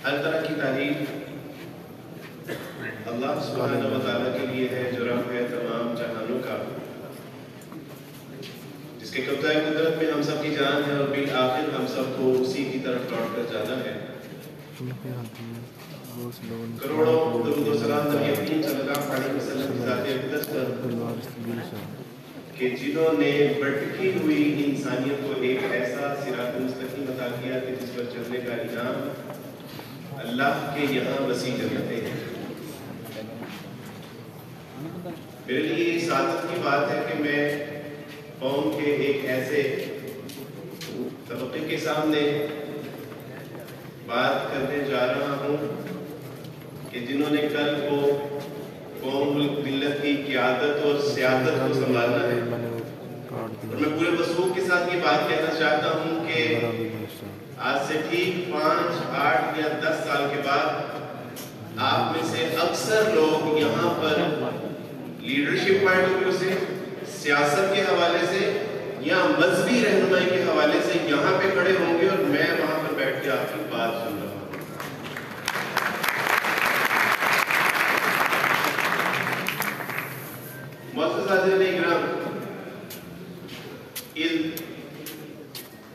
ہر طرح کی تعریف اللہ سبحانہ و تعالیٰ کے لیے ہے جو رب ہے تمام جہانوں کا، جس کے قبضہ قدرت میں ہم سب کی جان ہے اور بالآخر ہم سب کو اسی کی طرف لوٹ کر جانا ہے۔ کروڑوں درود و سلام نبی کریم صلی اللہ علیہ وسلم کی ذات اقدس پر کہ جنہوں نے بھٹکی ہوئی انسانیت کو ایک ایسا صراط مستقیم عطا کیا کہ جس پر چلنے کا انعام اللہ کے یہاں وسیع جنتیں ہیں۔ میرے لیے سعادت کی بات ہے کہ میں قوم کے ایک ایسے طبقے کے سامنے بات کرنے جا رہا ہوں کہ جنہوں نے کل کو قوم ملت کی قیادت اور سیادت کو سنبھالنا ہے، اور میں پورے وثوق کے ساتھ یہ بات کہنا چاہتا ہوں کہ آج سے ٹھیک 5، 8 یا 10 سال کے بعد آپ میں سے اکثر لوگ یہاں پر لیڈرشپ پوائنٹ آف ویو سے، سیاست کے حوالے سے یا مذہبی رہنمائی کے حوالے سے یہاں پہ کھڑے ہوں گے، اور میں وہاں پر بیٹھ کے آپ کی بات سن رہا ہوں۔ معزز حاضرین اکرام،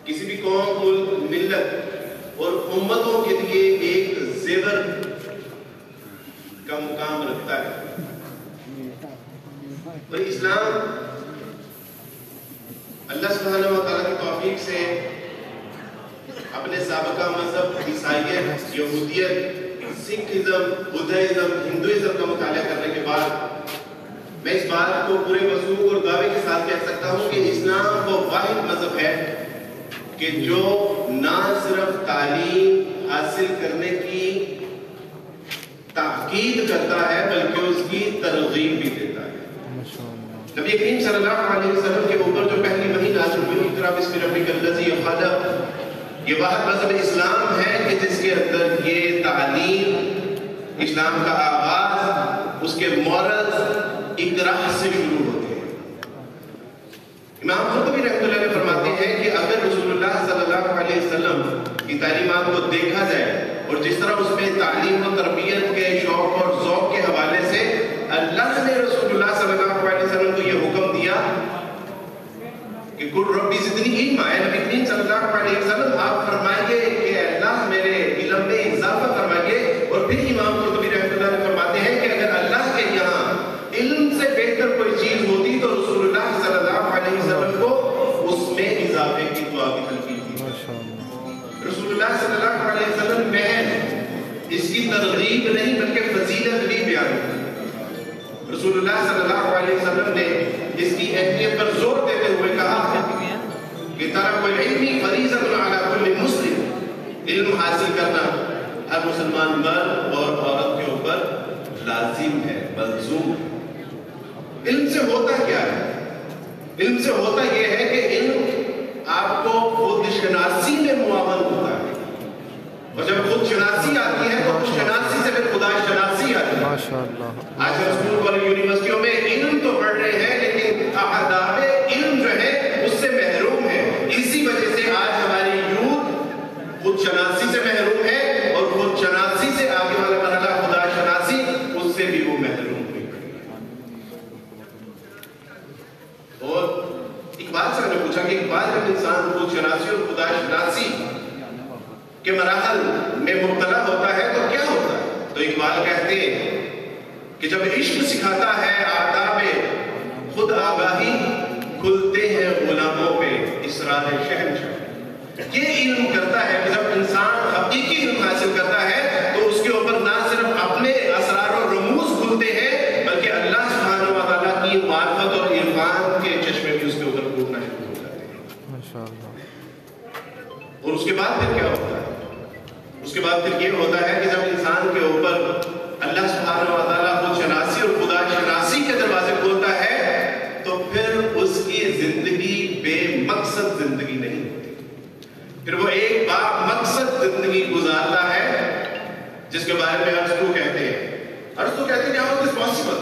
کسی بھی قوم، ملک، ملت اور امتوں کے لیے ایک زیور کا مقام رکھتا ہے، اور اسلام اللہ سبحانہ و تعالیٰ کی توفیق سے اپنے سابقہ مذہب عیسائیت، یہودیت، سکھ ازم، بدھائزم، ہندوازم کا مطالعہ کرنے کے بعد میں اس بات کو پورے وثوق اور دعوے کے ساتھ کہہ سکتا ہوں کہ اسلام وہ واحد مذہب ہے کہ جو نہ صرف تعلیم حاصل کرنے کی تاکید کرتا ہے بلکہ اس کی ترغیب بھی دیتا ہے۔ نبی کریم صلی اللہ علیہ وسلم کے اوپر جو پہلی وحی نازل ہوئی، اقرأ بسم ربک الذی خلق، یہ واحد مذہب اسلام ہے کہ جس کے اندر یہ تعلیم، اسلام کا آغاز، اس کے مورز اقرا سے شروع ہوتے ہیں۔ امام قرطبی رحمۃ اللہ علیہ فرماتے ہیں کہ اگر رسول اللہ صلی اللہ علیہ وسلم کی تعلیمات کو دیکھا جائے اور جس طرح اس میں تعلیم و تربیت کے شوق اور ذوق کے حوالے سے اللہ نے رسول اللہ صلی اللہ علیہ وسلم کو یہ حکم دیا کہ قل ربی زدنی علما، اے نبی کریم صلی اللہ علیہ وسلم آپ فرمائیے کہ اللہ میرے علم میں اضافہ فرمائیے، اور پھر امام قرطبی رحمۃ اللہ علیہ فرماتے ہیں کہ اگر اللہ کے یہاں علم سے بہتر کوئی چیز ہوتی تو رسول اللہ صلی اللہ علیہ وسلم کو اس میں اضافے کی دعا بھی تلقین کی۔ رسول اللہ صلی اللہ علیہ وسلم محض اس کی ترغیب نہیں بلکہ فضیلت بھی بیان کی۔ رسول اللہ صلی اللہ علیہ وسلم نے اس کی اہمیت پر زور دیتے ہوئے کہا کہ طلب العلم فریضۃ علی کل مسلم، علم حاصل کرنا ہر مسلمان مرد اور عورت کے اوپر لازم ہے، ملزوم ہے۔ علم سے ہوتا کیا ہے؟ علم سے ہوتا یہ ہے کہ علم آپ کو خود شناسی میں معاون ہوتا ہے، اور جب خود شناسی آتی ہے تو خود شناسی سے پھر خدا شناسی آتی ہے۔ آج ہم اسکول اور یونیورسٹیوں میں علم تو پڑھ رہے ہیں لیکن آداب علم جو ہے اس سے محروم ہے۔ اسی وجہ سے آج ہماری یوتھ خود شناسی سے محروم ہے، اور خود شناسی سے آگے والا مرحلہ خدا شناسی، اس سے بھی وہ محروم ہوئی۔ اور اقبال سے میں نے پوچھا کہ اقبال جب انسان خود شناسی اور خدا شناسی کے مراحل میں مبتلا ہوتا ہے تو کیا ہوتا ہے؟ تو اقبال کہتے ہیں کہ جب عشق سکھاتا ہے آداب خود آگاہی، کھلتے ہیں غلاموں پہ اسرار شہنشاہ۔ یہ علم کرتا ہے کہ جب انسان حقیقی علم حاصل کرتا ہے تو اس کے اوپر نہ صرف اپنے اسرار و رموز کھلتے ہیں بلکہ اللہ سبحانہ و تعالیٰ کی معرفت اور عرفان کے چشمے بھی اس کے اوپر پھوٹنا شروع ہو جاتے ہیں۔ اور اس کے بعد پھر کیا ہوتا ہے؟ اس کے بعد پھر یہ ہوتا ہے کہ جب انسان کے اوپر اللہ سبحانہ و تعالیٰ خود شناسی اور خدا شناسی کے دروازے کھولتا ہے تو پھر اس کی زندگی بے مقصد زندگی نہیں ہوتی، پھر وہ ایک با مقصد زندگی گزارتا ہے جس کے بارے میں ارسطو کہتے ہیں کہ how is this possible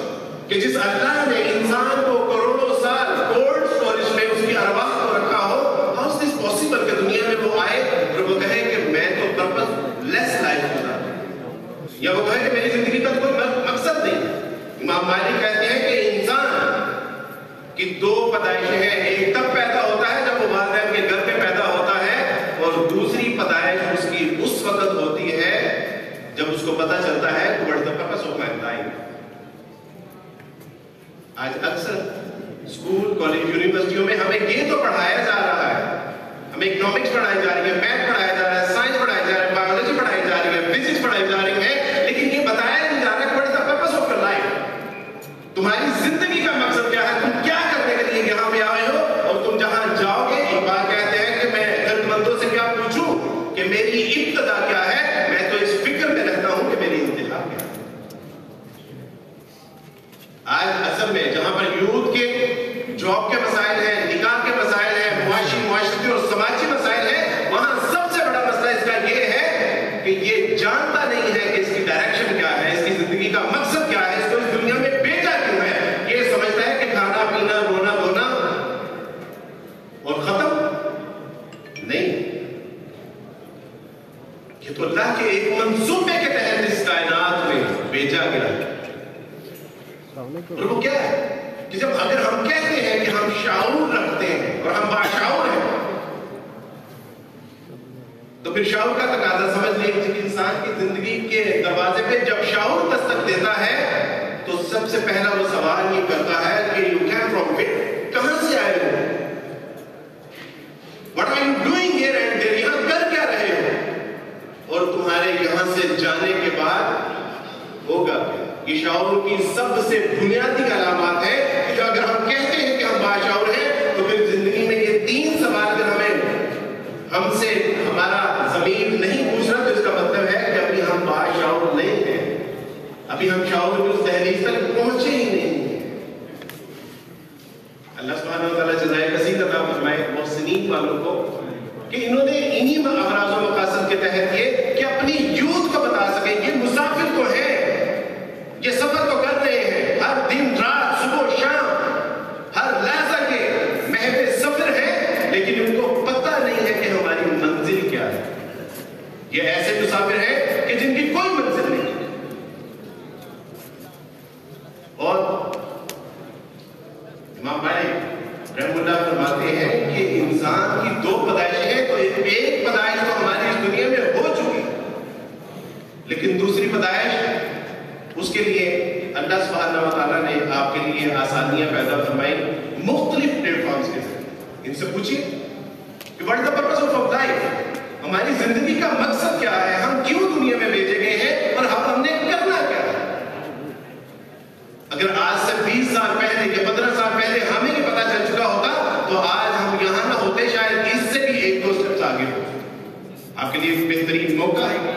کہ جس اللہ نے انسان کو کروڑوں سال کولڈ اسٹوریج میں اس کی ارواح کو رکھا ہو، how is this possible کہ دنیا میں وہ آئے اور وہ کہے کہ میں تو پرپس لیس لائف گزارتا ہوں۔ یا وہ کہے کہ میری زندگی کا کوئی مقصد نہیں. امام مالک کہتے ہیں کہ انسان کی دو پیدائشیں ہیں. ایک تب پیدا ہوتا ہے جب وہ والدین کے گھر میں پیدا ہوتا ہے، اور دوسری پیدائش اس کی اس وقت ہوتی ہے جب اس کو پتا چلتا ہے کہ what is the purpose of my life. آج اکثر اسکول، کالج، یونیورسٹیوں میں ہمیں یہ تو پڑھایا جا رہا ہے، ہمیں اکنامکس پڑھائی جا رہی ہے، میتھ پڑھایا جا رہا ہے، سائنس پڑھائی جا رہا ہے، بایولوجی پڑھائی جا رہی ہے، فزکس پڑھائی جا رہی ہے، لیکن یہ بتایا نہیں جا رہا کہ what is the purpose of your life. تمہاری زندگی کا مقصد کیا ہے؟ تم کیا کرنے کے لیے یہاں پہ آئے ہو؟ اور تم جہاں جاؤ گے، اقبال کہتے ہیں کہ میں درد مندوں سے کیا پوچھوں کہ میری ابتدا کیا ہے، میں تو اس فکر میں رہتا ہوں کہ میری انتہا کیا ہے. آج اصل میں جہاں پر یوتھ کے جاب کے مسائل ہیں، نکاح کے مسائل ہیں، معاشرتی اور سماجی مسائل ہیں، وہاں سب سے بڑا مسئلہ اس کا یہ ہے کہ یہ جانتا نہیں ہے کہ اس کی ڈائریکشن کیا ہے، اس کی زندگی کا مقصد کیا ہے، اس کو اس دنیا میں بھیجا کیوں ہے. یہ سمجھتا ہے کہ کھانا پینا، رونا دھونا اور ختم نہیں. یہ تو اللہ کے ایک منصوبے کے تحت اس کائنات میں بھیجا گیا ہے. اور وہ کیا ہے کہ جب اگر ہم کہتے ہیں کہ ہم شعور رکھتے ہیں اور ہم باشعور ہیں، تو پھر شعور کا تقاضا سمجھ لیں کہ انسان کی زندگی کے دروازے پہ جب شعور دستک دیتا ہے تو سب سے پہلا وہ سوال یہ کرتا ہے کہ یو کیم فرام ویئر، کہاں سے آئے ہو، what are you doing here and there, یہاں کر کیا رہے ہو، اور تمہارے یہاں سے جانے کے بعد ہوگا کیا. یہ شعور کی سب سے بنیادی علامات ہے کہ اگر ہم کہتے ہیں کہ ہم باشعور ہیں تو پھر زندگی میں یہ تین سوال اگر ہم سے ہمارا ضمیر نہیں پوچھ رہا تو اس کا مطلب ہے کہ ابھی ہم باشعور نہیں ہیں، ابھی ہم شعور کی اس دہلیز تک پہنچے ہی نہیں ہیں. اللہ سبحانہ و تعالیٰ جزائے کثیر عطا فرمائے محسنین والوں کو کہ انہوں نے انہی امراض و مقاصد کے تحت یہ کہ اپنی یوتھ کو بتا سکیں یہ مسافر تو ہیں، یہ سفر تو کر رہے ہیں، ہر دن رات صبح شام ہر لحظہ کے محو سفر ہیں، لیکن ان کو پتہ نہیں ہے کہ ہماری منزل کیا ہے. یہ ایسے مسافر ہیں کہ جن کی کوئی منزل نہیں ہے. اور امام مالک رحمہ اللہ فرماتے ہیں کہ انسان کی دو پیدائشیں ہیں، تو ایک پیدائش تو ہماری اس دنیا میں ہو چکی، لیکن دوسری پیدائش اس کے لیے اللہ سبحانہ و تعالیٰ نے آپ کے لیے آسانیاں پیدا فرمائی مختلف پلیٹ فارمز کے ذریعے. ان سے پوچھیے کہ what is the purpose of our life، ہماری زندگی کا مقصد کیا ہے، ہم کیوں دنیا میں بھیجے گئے ہیں اور ہم نے کرنا کیا ہے. اگر آج سے 20 سال پہلے یا 15 سال پہلے ہمیں یہ پتا چل چکا ہوتا تو آج ہم یہاں نہ ہوتے، شاید اس سے بھی ایک دو سٹیپس آگے ہوتے. آپ کے لیے ایک بہترین موقع ہے.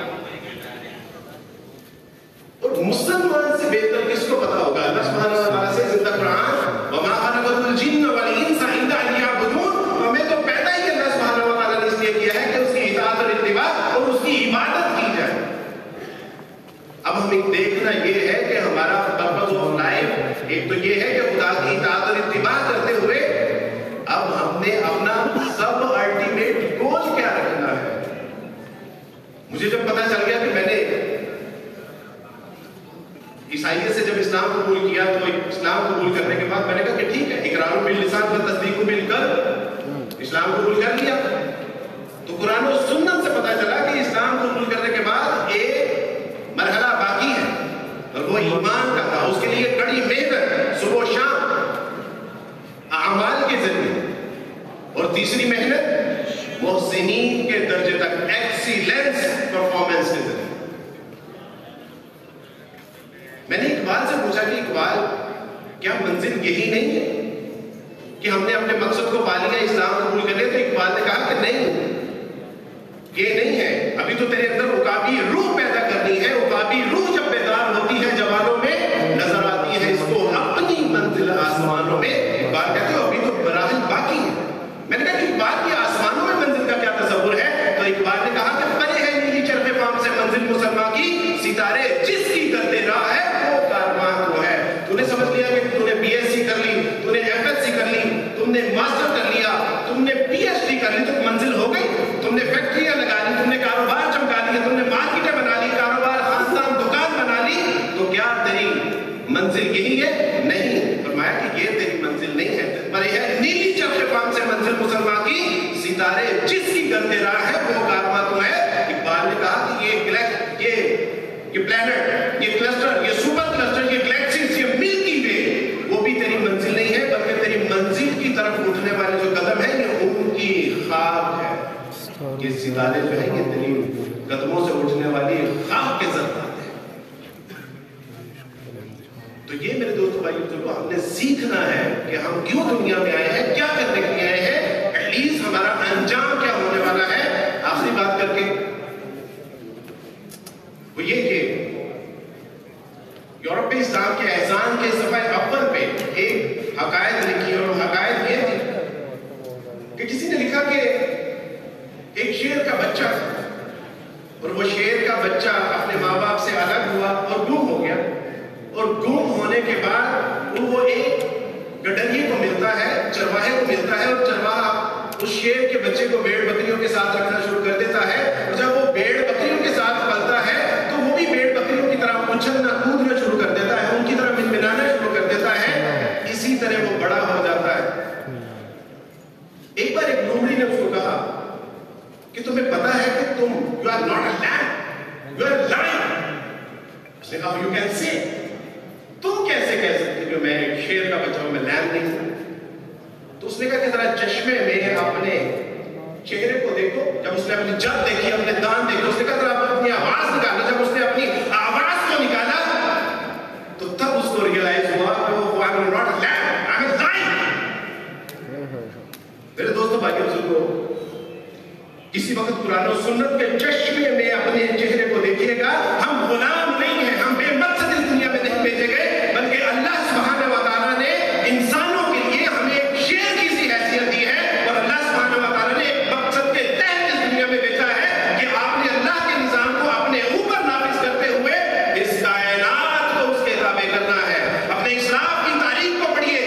اور مسلمان سے بہتر کس کو پتا ہوگا؟ اللہ سبحانہ و تعالیٰ سے زندہ قرآن وَمَا خَلَقْتُ الْجِنَّ وَالْإِنسَ إِلَّا لِيَعْبُدُونَ، ہمیں تو پیدا ہی اللہ سبحانہ و تعالیٰ نے اس لیے کیا ہے کہ اس کی اطاعت اور اتباع اور اس کی عبادت کی جائے. اب ہمیں دیکھنا یہ ہے کہ ہمارا پرپز آف لائف ایک تو یہ ہے کہ خدا کی اطاعت اور اتباع کرتے ہوئے اب ہم نے اپنا سب الٹیمیٹ گول کیا رکھنا ہے. مجھے جب پتا چل گیا کہ میں نے عیسائیت سے جب اسلام قبول کیا تو اسلام قبول کرنے کے بعد میں نے کہا کہ ٹھیک ہے، اقرار باللسان و تصدیق بالقلب، اسلام قبول کر لیا. تو قرآن و سنت سے پتا چلا کہ اسلام قبول کرنے کے بعد ایک مرحلہ باقی ہے اور وہ ایمان کا تھا. اس کے لیے کڑی محنت صبح و شام اعمال کے ذریعے، اور تیسری محنت محسنین کے درجے تک ایکسیلنس پرفارمنس کے ذریعے. میں نے اقبال سے پوچھا کہ اقبال کیا منزل یہی نہیں ہے کہ ہم نے اپنے مقصد کو پا لیا، اسلام قبول کر لیا؟ تو اقبال نے کہا کہ نہیں، یہ نہیں ہے. ابھی تو تیرے اندر عقابی روح پیدا کرنی ہے. عقابی روح جب بیدار ہوتی ہے جوانوں میں نظر آتی ہے اس کو اپنی منزل آسمانوں میں. اقبال کہتے ہو ابھی تو مراحل باقی ہے. میں نے کہا کہ اقبال کی آسمانوں میں منزل کا کیا تصور ہے؟ تو اقبال نے کہا کہ پرے ہے نیلی چرخ فام سے منزل مسلمان کی، ستارے جس کی کرتے راہ ہے وہ کارواں کو ہے. تو نے سمجھ لیا کہ تو نے بی ایس سی کر لی، تو نے ایف ایس سی کر لی، تم نے ماسٹر کر لیا، تم نے پی ایچ ڈی کر لی، تو منزل ہو گئی. تم نے فیکٹریاں لگا لی، تم نے کاروبار چمکا لیا، تم نے مارکیٹیں بنا لی، کاروبار خاندان دکان ستارے جو ہیں یہ دلیل قدموں سے اٹھنے والی خاک کے ذرات ہیں. تو یہ میرے دوستو بھائیو بزرگوں ہم نے سیکھنا ہے کہ ہم کیوں دنیا میں آئے ہیں, کیا کرنے کے لیے آئے ہیں, ایٹ لیسٹ ہمارا انجام کیا ہونے والا ہے. آخری بات کر کے وہ یہ کہ یورپ میں اسلام کے احسان کے صفحہ اول پہ ایک حقائق لکھی, اور حقائق یہ تھی کہ کسی نے لکھا کہ ایک شیر کا بچہ تھا, اور وہ شیر کا بچہ اپنے ماں باپ سے الگ ہوا اور گم ہو گیا, اور گم ہونے کے بعد وہ ایک گڈریے کو ملتا ہے, چرواہے کو ملتا ہے, اور چرواہا اس شیر کے بچے کو بھیڑ بکریوں کے ساتھ رکھنا شروع کر دیتا ہے. اور جب وہ بھیڑ بکریوں کے ساتھ پلتا ہے تو وہ بھی بھیڑ بکریوں کی طرح اچھلنا کودنا شروع کر دیتا ہے, ان کی طرح منمنانا شروع کر دیتا ہے. اسی طرح وہ بڑا ہو جاتا ہے. ایک بار ایک لومڑی نے اس کو کہا کہ تمہیں پتا ہے کہ تم you are not a lamb, you are a lion. اس نے کہا you can say, تم کیسے کہہ سکتے کہ میں ایک شیر کا بچہ ہوں, میں لیم نہیں ہوں. تو اس نے کہا کہ ذرا چشمے میں اپنے چہرے کو دیکھو. جب اس نے اپنی جب دیکھی, اپنے دان دیکھو, اس نے کہا ذرا اپنی آواز نکالا. جب اس نے اپنی آواز کو نکالا تو تب اس کو ریئلائز ہوا کہ وہ I am not a lamb, I am a lion. میرے دوستو بھائیو بزرگوں, کسی وقت قرآن و سنت کے چشمے میں اپنے چہرے کو دیکھیے گا. ہم غلام نہیں ہیں, ہم بے مقصد اس دنیا میں نہیں بھیجے گئے, بلکہ اللہ سبحانہ و تعالیٰ نے انسانوں کے لیے ہمیں ایک شیر کی سی حیثیت دی ہے, اور اللہ سبحانہ و تعالیٰ نے ایک مقصد کے تحت اس دنیا میں بھیجا ہے کہ آپ نے اللہ کے نظام کو اپنے اوپر نافذ کرتے ہوئے اس کائنات کو اس کے تابع کرنا ہے. اپنے اسلام کی تاریخ کو پڑھیے,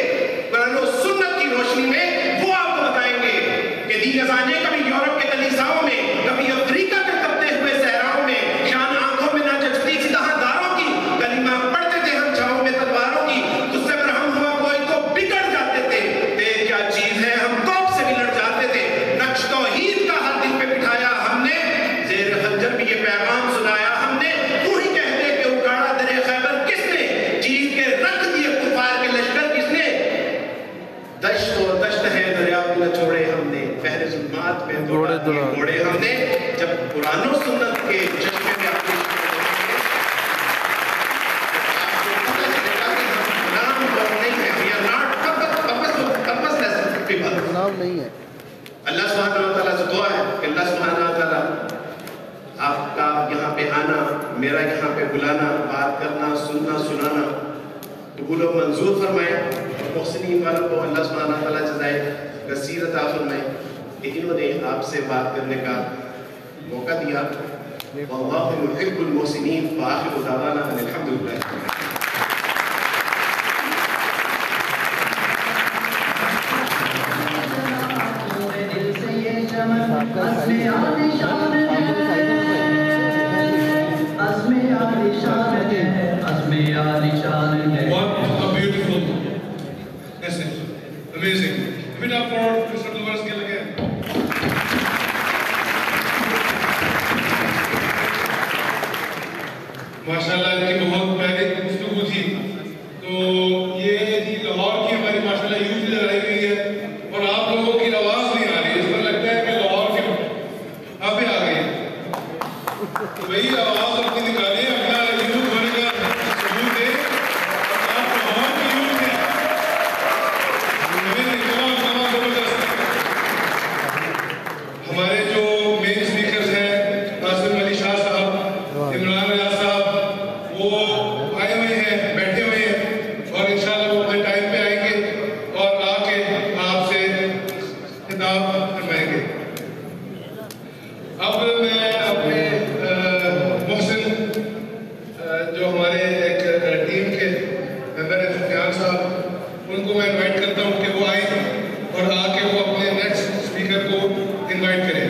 قرآن و سنت کی روشنی میں وہ آپ کو بتائیں گے کہ دین ازانے کبھی یورپ کے کلیساؤں میں, کبھی افریقہ کے تپتے ہوئے صحراؤں میں شان آنکھوں میں نہ جچتی سدھا داروں کی, کلمہ پڑھتے تھے ہم چھاؤں میں تلواروں کی, تجھ سے برہم ہوا کوئی تو بگڑ جاتے تھے, تیرے کیا چیز ہے ہم توپ سے بھی لڑ جاتے تھے, نقش توحید کا ہر دل پہ بٹھایا ہم نے, زیر خنجر بھی یہ پیغام سنایا ہم نے, تو ہی کہہ دے کہ اگاڑا درے خیبر کس نے, چیز کے رکھ دیے کفار کے لشکر کس نے, دشت و دشت ہے دریا بھی نہ چھوڑے ہم نے, پہلے ظلمات میں دوڑے ہم نے. جب قرآن و سنت کے چشمے میں اپنے اللہ سبحانہ و تعالیٰ سے دعا ہے کہ اللہ سبحانہ و تعالیٰ آپ کا یہاں پہ آنا, میرا یہاں پہ بلانا, بات کرنا, سننا, سنانا قبول و منظور فرمائے, اور محسنین والوں کو اللہ سبحانہ و تعالیٰ جزائے کثیر عطا فرمائے کہ انہوں نے آپ سے بات کرنے کا موقع دیا. واللہ یحب المحسنین. وآخر دعوانا ان الحمدللہ. Amazing. Give it up for Mr. Dulwar Gill again. ماشاءاللہ ان کی بہت پیاری گفتگو تھی. تو یہ جی لاہور کی ہماری ماشاءاللہ یوز لگائی ہوئی ہے, اور آپ لوگوں کی آواز نہیں آ رہی, اس پر لگتا ہے کہ لاہور کی آپ بھی آ گئی. تو وہی آواز اپنی نکالیں, اپنا یوز ہونے کا ثبوت دیں, اور آپ لاہور کی یوز ہے. ہمارے جو مین اسپیکرز ہیں, قاسم علی شاہ صاحب, عمران ریاض صاحب, وہ آئے ہوئے ہیں, بیٹھے ہوئے ہیں, اور انشاءاللہ وہ اپنے ٹائم پہ آئیں گے اور آ کے آپ سے خطاب فرمائیں گے. اب میں اپنے محسن جو ہمارے ایک ٹیم کے ممبر ہیں سفیان صاحب, ان کو میں انوائٹ کرتا ہوں کہ وہ آئیں اور آ کے وہ اپنے نیکسٹ اسپیکر کو انوائٹ کریں.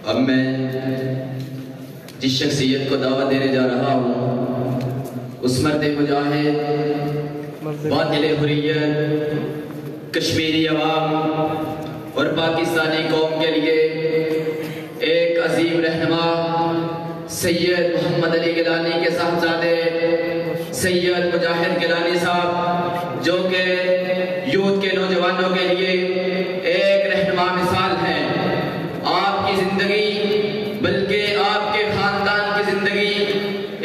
اب میں جس شخصیت کو دعوت دینے جا رہا ہوں اس مرد مجاہد, باطل حریت, کشمیری عوام اور پاکستانی قوم کے لیے ایک عظیم رہنما, سید محمد علی گیلانی کے صاحبزادے سید مجاہد گیلانی صاحب، جو کہ یوتھ کے نوجوانوں کے لیے ایک رہنما مثال ہیں۔ آپ کی زندگی بلکہ آپ کے خاندان کی زندگی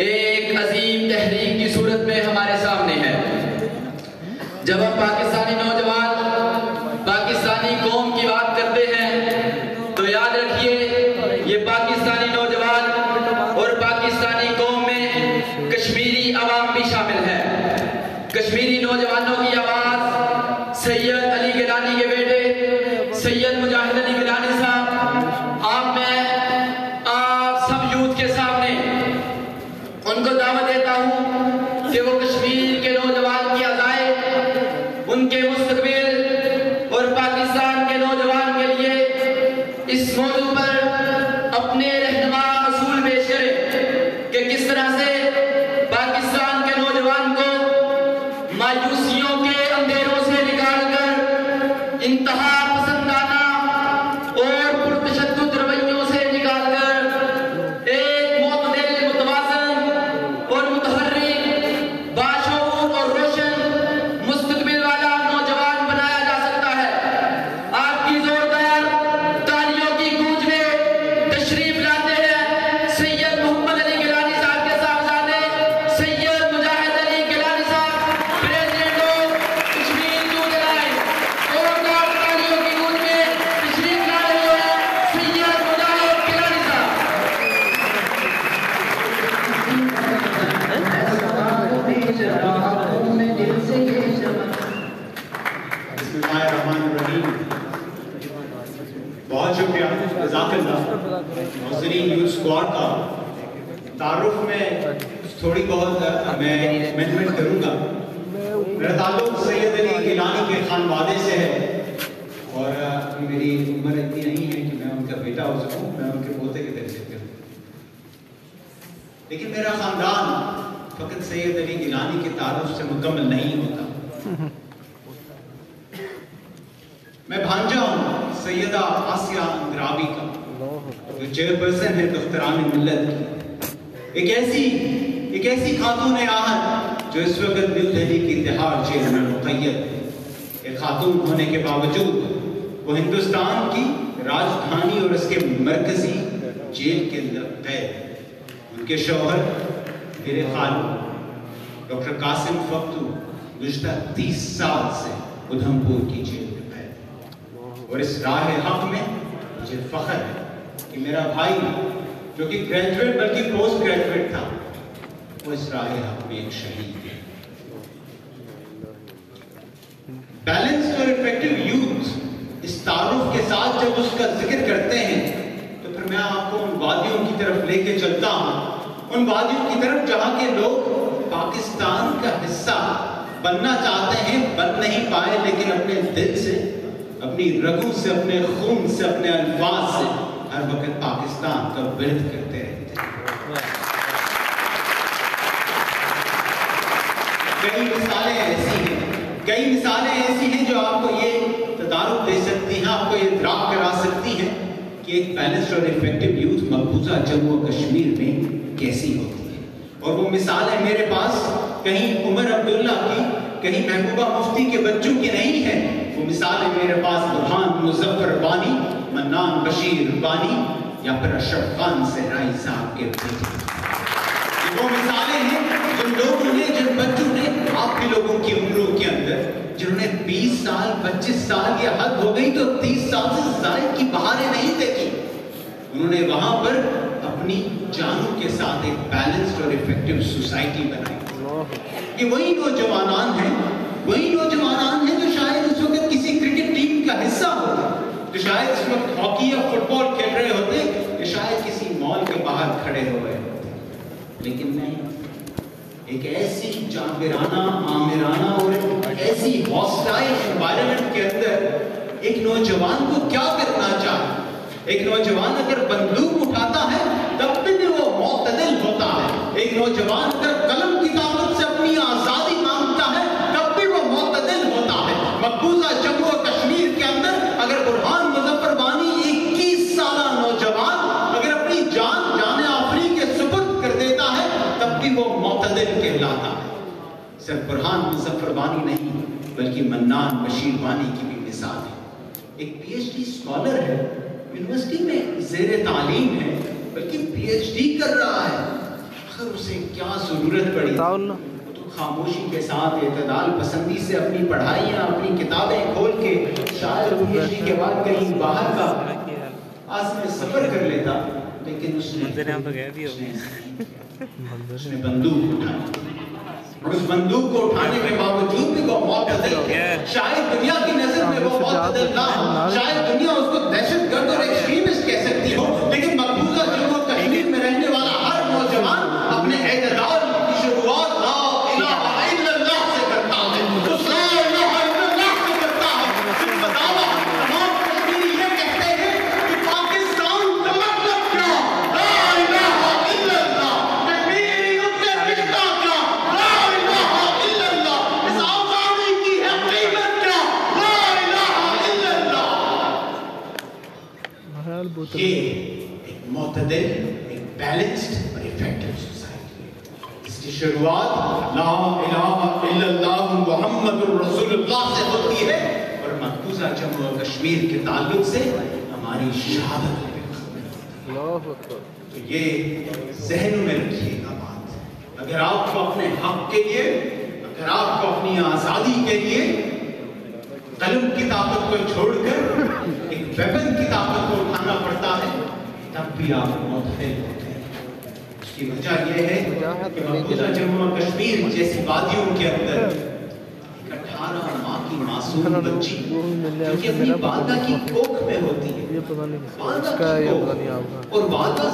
ایک عظیم تحریک کی صورت میں ہمارے سامنے ہے۔ جب ہم پاکستانی نوجوان پاکستانی قوم کی بات کرتے ہیں تو یاد رکھیے یہ پاکستانی نوجوان اور پاکستانی قوم میں کشمیری عوام بھی شامل ہے۔ کشمیری نوجوانوں کی آواز سید علی گیلانی کے بیٹے سید مجاہد علی گیلانی صاحب، آپ سب یوتھ کے سامنے ان کو دعوت دیتا ہوں کہ وہ کشمیر کے نوجوان کی ازائے، ان کے مستقبل اور پاکستان کے نوجوان کے لیے اس موضوع پر اپنے رہنما اصول پیش کریں کہ کس طرح سے پاکستان کے نوجوان کو مایوسیوں کے اندھیروں سے نکال کر انتہا پسندانہ اور پرتشدد رویوں سے نکال کر ایک معتدل، متوازن اور متحرک، باشعور اور روشن مستقبل والا نوجوان بنایا جا سکتا ہے۔ آپ کی زوردار تالیوں کی گونج میں تشریف لاتے ہیں سید محمد علی گیلانی صاحب کے صاحبزادے سید مجاہد علی گیلانی صاحب، president of Kashmir youth alliance. زوردار تالیوں کی گونج میں تشریف لا رہے ہیں سید مجاہد گیلانی صاحب۔ بسم اللہ الرحمن الرحیم۔ بہت شکریہ، جزاک اللہ۔ ناظرین، یوتھ اسکواڈ کا تعارف میں تھوڑی بہت میں امینڈمنٹ کروں گا۔ میرا تعلق سید علی گیلانی کے خانوادے سے ہے اور میری عمر اتنی نہیں ہے کہ میں ان کا بیٹا ہو سکوں، میں ان کے پوتے کے درجے پہ ہوں، لیکن میرا خاندان فقط سید علی گیلانی کے تعارف سے مکمل نہیں ہوتا۔ میں بھانجا ہوں سیدہ آسیہ اندرابی کا، جو چیئرپرسن ہے دختران ملت کی، ایک ایسی خاتون آہن جو اس وقت نیو دہلی کی تہاڑ جیل میں مقید ہے۔ ایک خاتون ہونے کے باوجود وہ ہندوستان کی راجدھانی اور اس کے مرکزی جیل کے اندر قید ہے۔ ان کے شوہر میرے خالو ڈاکٹر قاسم فختو گزشتہ 30 سال سے ادھم پور کی جیل میں قید ہے، اور اس راہ حق میں مجھے فخر ہے کہ میرا بھائی جو کہ گریجویٹ بلکہ پوسٹ گریجویٹ تھا، وہ اس راہ حق میں ایک شہید ہے۔ بیلنسڈ اور افیکٹو یوتھ، اس تعارف کے ساتھ جب اس کا ذکر کرتے ہیں تو پھر میں آپ کو ان وادیوں کی طرف لے کے چلتا ہوں، ان وادیوں کی طرف جہاں کے لوگ پاکستان کا حصہ بننا چاہتے ہیں، بن نہیں پائے، لیکن اپنے دل سے، اپنی رگوں سے، اپنے خون سے، اپنے الفاظ سے ہر وقت پاکستان کا ورد کرتے رہتے ہیں۔ کئی مثالیں ایسی ہیں جو آپ کو یہ تدارک دے سکتی ہیں، آپ کو یہ ادراک کرا سکتی ہیں کہ ایک بیلنسڈ اور افیکٹو یوتھ مقبوضہ جموں و کشمیر میں کیسی ہوتی ہے۔ اور وہ مثالیں میرے پاس کہیں عمر عبداللہ کی، کہیں محبوبہ مفتی کے بچوں کی نہیں ہیں، وہ مثالیں میرے پاس برہان مظفر بانی، منان بشیر بانی یا پھر اشرف خان صحرائی صاحب کے بیٹے۔ وہ مثالیں ہیں جن لوگوں نے، جن بچوں نے آپ کے لوگوں کی عمروں کے اندر، جنہوں نے 20 سال 25 سال یا حد ہو گئی تو 30 سال سے زائد کی بہاریں نہیں دیکھی، انہوں نے وہاں پر اپنی جانوں کے ساتھ ایک بیلنسڈ اور افیکٹو سوسائٹی بنائی۔ یہ وہی نوجوانان ہیں جو شاید اس وقت کسی کرکٹ ٹیم کا حصہ ہوتے، جو شاید اس وقت ہاکی یا فٹ بال کھیل رہے ہوتے، یا شاید کسی مال کے باہر کھڑے ہوئے ہوتے، لیکن نہیں، ایک ایسی جانورانہ، آمرانہ اور ایسی ہاسٹائل انوائرمنٹ کے اندر ایک نوجوان کو کیا کرنا چاہے۔ ایک نوجوان اگر بندوق اٹھاتا ہے تب بھی وہ معتدل ہوتا ہے، ایک نوجوان اگر قلم کی طاقت سے اپنی آزادی مانگتا ہے تب بھی وہ معتدل ہوتا ہے۔ مقبوضہ جموں و کشمیر کے اندر اگر برہان مظفر بانی 21 سالہ نوجوان اگر اپنی جان آفری کے صرف برہان مظفر وانی نہیں بلکہ منان بشیر وانی کی بھی مثال ہے. ایک پی ایچ ڈی اسکالر ہے, یونیورسٹی میں زیر تعلیم ہے, بلکہ پی ایچ ڈی کر رہا ہے. آخر اسے کیا ضرورت پڑی؟ تو خاموشی کے ساتھ اعتدال پسندی سے اپنی پڑھائیاں, اپنی کتابیں کھول کے شاید پی ایچ ڈی کے بعد کہیں باہر کا آسمان سفر کر لیتا, لیکن اس نے بندوق اٹھائی, اور اس بندوق کو اٹھانے کے باوجود بھی وہ معتدل ہے. شاید دنیا کی نظر میں وہ معتدل نہ ہو, شاید دنیا اس کو دہشت گرد اور ایکسٹریمسٹ کہہ سکتی ہو, لیکن مقبوضہ جموں و کشمیر میں رہنے والا ہر نوجوان اپنے اعتدال کی شروعات لا الہ الا اللہ سے کرتا ہے. اس لا الہ الا اللہ سے کرتا ہے. پھر بتاوا تمام کشمیری یہ کہتے ہیں کہ پاکستان کا مطلب کیا؟ لا الہ الا اللہ. کشمیری ان سے رشتہ کیا؟ لا الہ الا اللہ. اس آزادی کی حقیقت کیا؟ لا الہ الا اللہ. یہ ایک معتدل, ایک بیلنسڈ اور افیکٹو سوسائٹی ہے جس کی شروعات لا الہ الا اللہ محمد الرسول اللہ سے ہوتی ہے, اور مقبوضہ جموں و کشمیر کے تعلق سے ہماری شہادت ہے. تو یہ ذہن میں رکھیے گا بات. اگر آپ کو اپنے حق کے لیے, اگر آپ کو اپنی آزادی کے لیے قلم کی طاقت کو چھوڑ کر ایک ویپن کی طاقت کو اٹھانا پڑتا ہے, تب بھی آپ معتدل ہوتے ہیں. اس کی وجہ یہ ہے کہ مقبوضہ جموں و کشمیر جیسی وادیوں کے اندر ایک 18 ماہ کی معصوم بچی جو کہ اپنی والدہ کی کوکھ میں ہوتی ہے, والدہ کی کوکھ, اور والدہ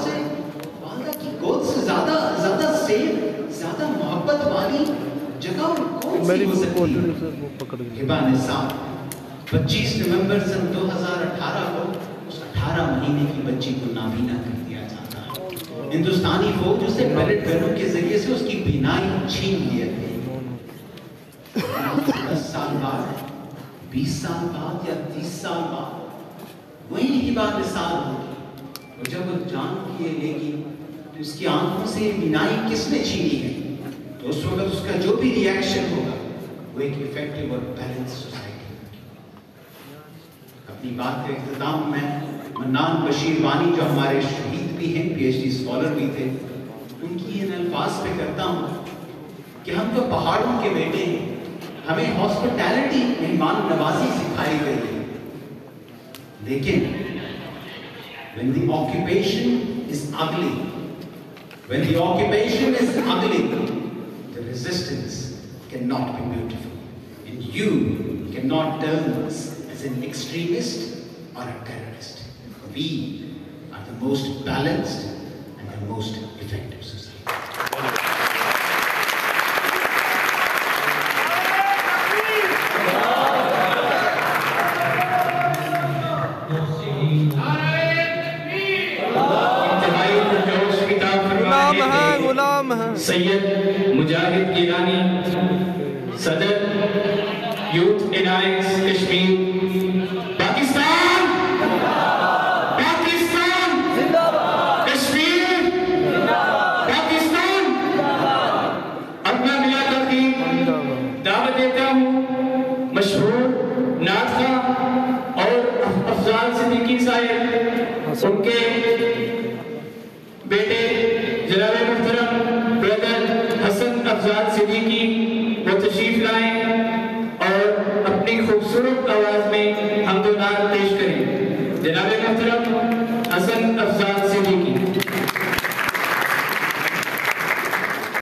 کی گود سے زیادہ سیف, زیادہ محبت والی جگہ اور کون سی ہو سکتی ہے؟ ہبا نثار 25 نومبر سن 2018 کو اس 18 مہینے کی بچی کو نابینا کر دیا جاتا ہے. ہندوستانی فوج اسے پیلٹ گنوں کے ذریعے سے اس کی بینائی چھین لیا گیا. 10 سال بعد, 20 سال بعد یا 30 سال بعد وہی ہبا نثار ہوگی, اور جب وہ جان کیے لے گی تو اس کی آنکھوں سے بینائی کس نے چھینی ہے, تو اس وقت اس کا جو بھی ری ایکشن ہوگا وہ ایک افیکٹو اور بیلنس سوسائٹی. اپنی بات کے اختتام میں منان بشیر وانی جو ہمارے شہید بھی ہیں, پی ایچ ڈی اسکالر بھی تھے, ان کی ان الفاظ پہ کرتا ہوں کہ ہم تو پہاڑوں کے بیٹے ہیں, ہمیں ہاسپٹیلٹی, مہمان نوازی سکھائی گئی ہے, لیکن when the occupation is ugly, when the occupation is ugly, the resistance cannot be beautiful, and you cannot turn us as an extremist or a terrorist. We are the most balanced and the most effective society. سید مجاہد گیلانی, صدر youth alliance Kashmir. Pakistan Pakistan Kashmir Pakistan. اب میں ملا کر کی دعوت دیتا ہوں مشہور نعت خواں اور افضال صدیقی صاحب, ان کے بیٹے جناب محترم بردر حسن افضال صدیقی, وہ تشریف لائیں اور اپنی خوبصورت آواز میں حمد و نعت پیش کریں. جناب محترم حسن افضال